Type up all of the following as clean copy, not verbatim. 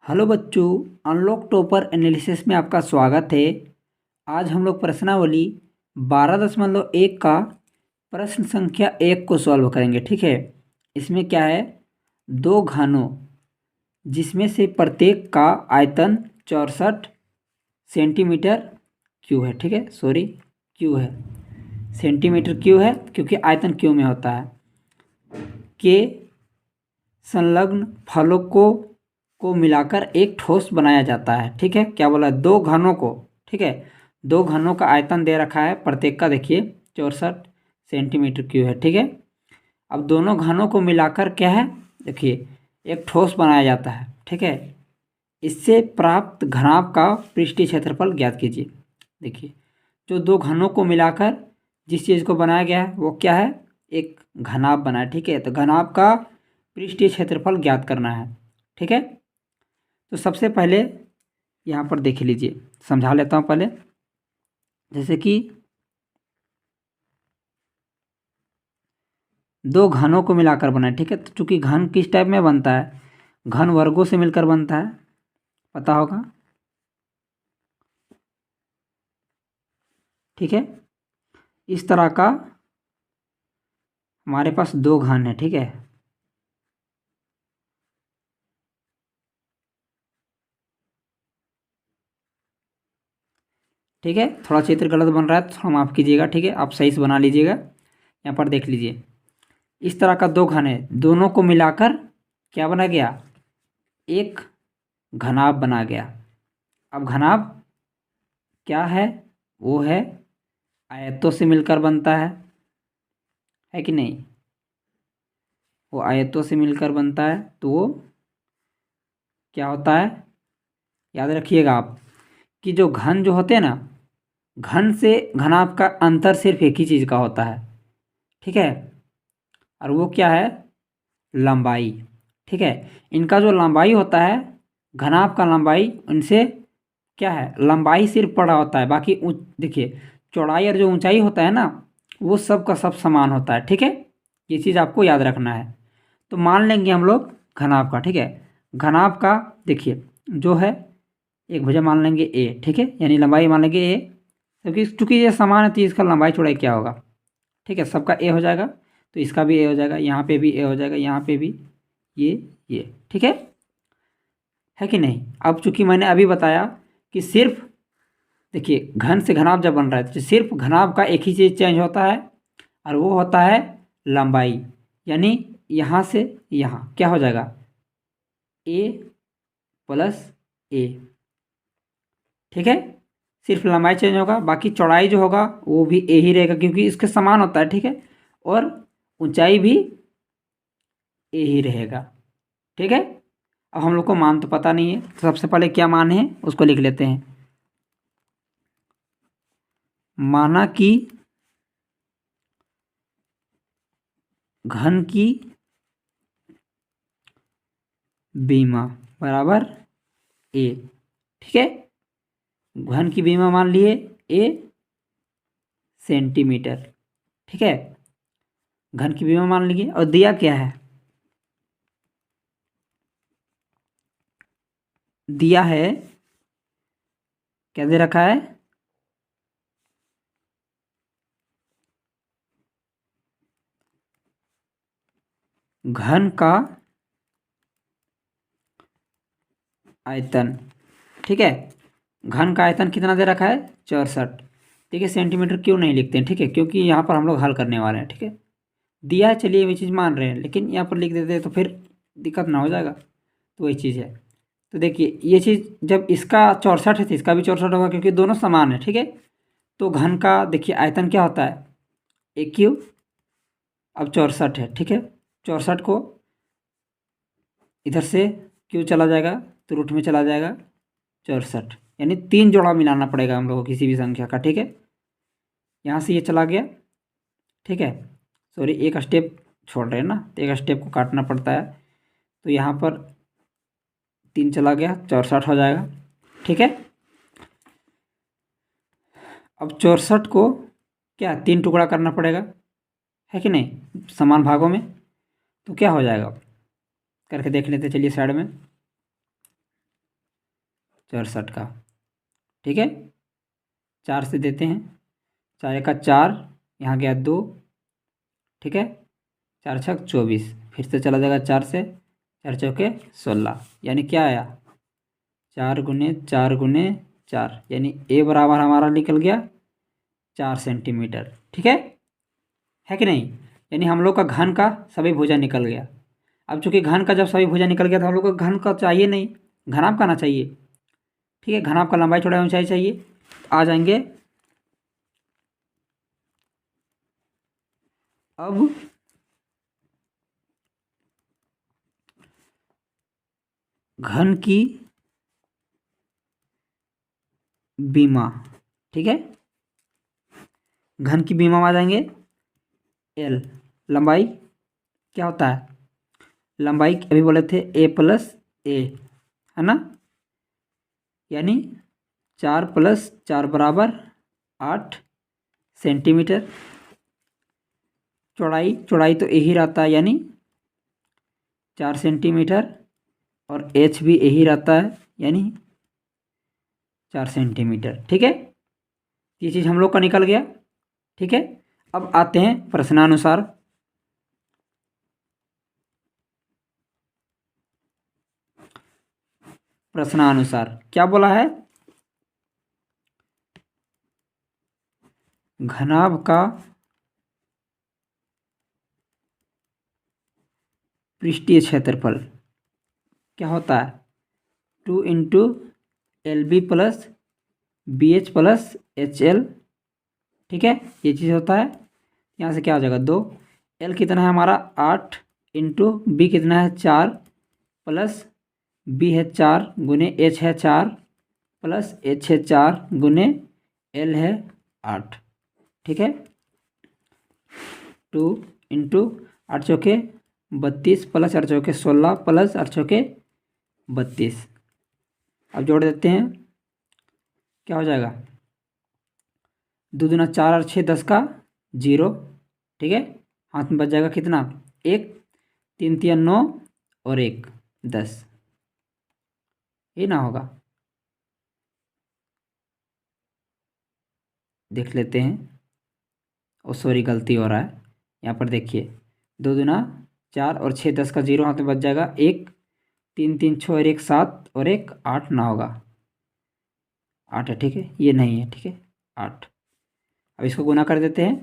Hello बच्चों, unlock topper analysis में आपका स्वागत है। आज हम लोग प्रश्नावली 12.1 का प्रश्न संख्या 1 को सॉल्व करेंगे। ठीक है, इसमें क्या है, दो घनों जिसमें से प्रत्येक का आयतन 64 सेंटीमीटर क्यू है। ठीक है, सॉरी क्यू है, सेंटीमीटर क्यू है क्योंकि आयतन क्यू में होता है। के संलग्न फलों को मिलाकर एक ठोस बनाया जाता है। ठीक है, क्या बोला, दो घनों को। ठीक है, दो घनों का आयतन दे रखा है, प्रत्येक का देखिए 64 सेंटीमीटर क्यूब है। ठीक है, अब दोनों घनों को मिलाकर क्या है, देखिए एक ठोस बनाया जाता है। ठीक है, इससे प्राप्त घनाभ का पृष्ठीय क्षेत्रफल ज्ञात कीजिए। देखिए, जो दो घनों को मिलाकर जिस चीज़ को बनाया गया है वो क्या है, एक घनाभ बना है। ठीक है, तो घनाभ का पृष्ठीय क्षेत्रफल ज्ञात करना है। ठीक है, तो सबसे पहले यहाँ पर देख लीजिए, समझा लेता हूँ पहले। जैसे कि दो घनों को मिलाकर बना है। ठीक है, तो चूंकि घन किस टाइप में बनता है, घन वर्गों से मिलकर बनता है, पता होगा। ठीक है, इस तरह का हमारे पास दो घन है। ठीक है, ठीक है, थोड़ा चित्र गलत बन रहा है तो थोड़ा माफ़ कीजिएगा। ठीक है, आप सही से बना लीजिएगा। यहाँ पर देख लीजिए, इस तरह का दो घन है, दोनों को मिलाकर क्या बना गया, एक घनाभ बना गया। अब घनाभ क्या है, वो है आयतों से मिलकर बनता है कि नहीं, वो आयतों से मिलकर बनता है। तो वो क्या होता है, याद रखिएगा आप कि जो घन जो होते हैं ना, घन से घनाभ का अंतर सिर्फ एक ही चीज़ का होता है। ठीक है, और वो क्या है, लंबाई। ठीक है, इनका जो लंबाई होता है, घनाभ का लंबाई उनसे क्या है, लंबाई सिर्फ बड़ा होता है, बाकी देखिए चौड़ाई और जो ऊंचाई होता है ना, वो सब का सब समान होता है। ठीक है, ये चीज़ आपको याद रखना है। तो मान लेंगे हम लोग घनाभ का। ठीक है, घनाभ का देखिए जो है, एक भुजा मान लेंगे ए। ठीक है, यानी लंबाई मान लेंगे ए, क्योंकि चूंकि ये समान है तो इसका लंबाई चौड़ाई क्या होगा। ठीक है, सबका ए हो जाएगा, तो इसका भी ए हो जाएगा, यहाँ पे भी ए हो जाएगा, यहाँ पे भी ये। ठीक है कि नहीं। अब चूंकि मैंने अभी बताया कि सिर्फ देखिए घन से घनाभ जब बन रहा है तो सिर्फ घनाभ का एक ही चीज़ चेंज होता है, और वो होता है लंबाई। यानी यहाँ से यहाँ क्या हो जाएगा, ए प्लस ए। ठीक है, सिर्फ लंबाई चेंज होगा, बाकी चौड़ाई जो होगा वो भी ए ही रहेगा क्योंकि इसके समान होता है। ठीक है, और ऊंचाई भी ए ही रहेगा। ठीक है, अब हम लोग को मान तो पता नहीं है, तो सबसे पहले क्या मान है उसको लिख लेते हैं। माना कि घन की बीमा बराबर ए। ठीक है, घन की बीमा मान लिए ए सेंटीमीटर। ठीक है, घन की बीमा मान लीजिए, और दिया क्या है, दिया है क्या दे रखा है, घन का आयतन। ठीक है, घन का आयतन कितना दे रखा है, 64। ठीक है, सेंटीमीटर क्यों नहीं लिखते हैं, ठीक है, क्योंकि यहाँ पर हम लोग हल करने वाले हैं। ठीक है, दिया है, चलिए ये चीज़ मान रहे हैं, लेकिन यहाँ पर लिख देते हैं तो फिर दिक्कत ना हो जाएगा, तो वही चीज़ है। तो देखिए ये चीज़ जब इसका 64 है तो इसका भी 64 होगा क्योंकि दोनों समान है। ठीक है, तो घन का देखिए आयतन क्या होता है, ए क्यू। अब 64 है। ठीक है, 64 को इधर से क्यू चला जाएगा तो रूट में चला जाएगा 64, यानी 3 जोड़ा मिलाना पड़ेगा हम लोग को किसी भी संख्या का। ठीक है, यहाँ से ये चला गया। ठीक है, सॉरी एक स्टेप छोड़ रहे हैं ना, तो एक स्टेप को काटना पड़ता है, तो यहाँ पर 3 चला गया, 64 हो जाएगा। ठीक है, अब 64 को क्या 3 टुकड़ा करना पड़ेगा, है कि नहीं, समान भागों में। तो क्या हो जाएगा, करके देख लेते, चलिए साइड में। 64 का, ठीक है। 4 से देते हैं, 4 का 4, यहाँ गया 2, ठीक है। 4 छक 24, फिर से चला जाएगा 4 से, 4 चौके 16, यानी क्या आया 4 गुने 4 गुने 4, यानी ए बराबर हमारा निकल गया 4 सेंटीमीटर, ठीक है कि नहीं। यानी हम लोग का घन का सभी भुजा निकल गया। अब चूंकि घन का जब सभी भुजा निकल गया तो हम लोग को घन का चाहिए नहीं, घनाभ का आना चाहिए, ठीक है। घनाभ का लंबाई चौड़ाई ऊंचाई चाहिए। आ जाएंगे अब घन की बीमा, ठीक है। घन की बीमा में आ जाएंगे एल, लंबाई क्या होता है, लंबाई अभी बोले थे ए प्लस ए, है ना, यानी 4 + 4 बराबर 8 सेंटीमीटर। चौड़ाई तो यही रहता है, यानी 4 सेंटीमीटर, और एच भी यही रहता है, यानी 4 सेंटीमीटर, ठीक है। ये चीज़ हम लोग का निकल गया, ठीक है। अब आते हैं प्रश्नानुसार। प्रश्नानुसार क्या बोला है, घनाभ का पृष्ठीय क्षेत्रफल क्या होता है 2 × LB + BH + HL, ठीक है। ये चीज़ होता है, यहाँ से क्या हो जाएगा 2, एल कितना है हमारा 8 × बी कितना है 4 प्लस बी है 4 गुने एच है 4 प्लस एच है 4 गुने एल है 8, ठीक है। 2 × 8 चौके 32 प्लस 8 चौके 16 प्लस 8 चौके 32। अब जोड़ देते हैं, क्या हो जाएगा 2 दूना 4 और 6 10 का 0, ठीक है। हाथ में बच जाएगा कितना 1, 3 3 9 और 1 10, ये ना होगा, देख लेते हैं। ओ सॉरी गलती हो रहा है, यहाँ पर देखिए 2 दूना 4 और 6 10 का 0, हाथ में बच जाएगा 1, 3 3 6 और 1 7 और 1 8 ना होगा, 8 है, ठीक है, ये नहीं है, ठीक है 8। अब इसको गुना कर देते हैं,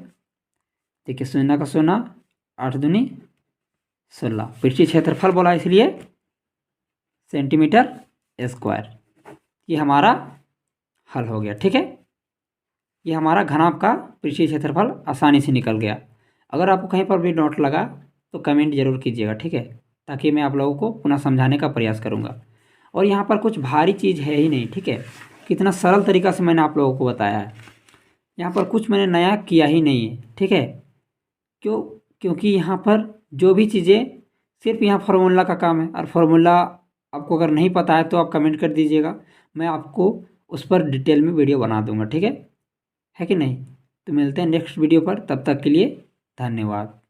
देखिए 0 का 0, 8 दूनी 16, पृष्ठीय क्षेत्रफल बोला इसलिए सेंटीमीटर स्क्वायर। ये हमारा हल हो गया, ठीक है। ये हमारा घनाभ का पृष्ठीय क्षेत्रफल आसानी से निकल गया। अगर आपको कहीं पर भी डाउट लगा तो कमेंट जरूर कीजिएगा, ठीक है, ताकि मैं आप लोगों को पुनः समझाने का प्रयास करूँगा। और यहाँ पर कुछ भारी चीज़ है ही नहीं, ठीक है, कितना सरल तरीका से मैंने आप लोगों को बताया है। यहाँ पर कुछ मैंने नया किया ही नहीं है, ठीक है। क्योंकि यहाँ पर जो भी चीज़ें सिर्फ यहाँ फार्मूला का काम है, और फार्मूला आपको अगर नहीं पता है तो आप कमेंट कर दीजिएगा, मैं आपको उस पर डिटेल में वीडियो बना दूंगा, ठीक है कि नहीं। तो मिलते हैं नेक्स्ट वीडियो पर, तब तक के लिए धन्यवाद।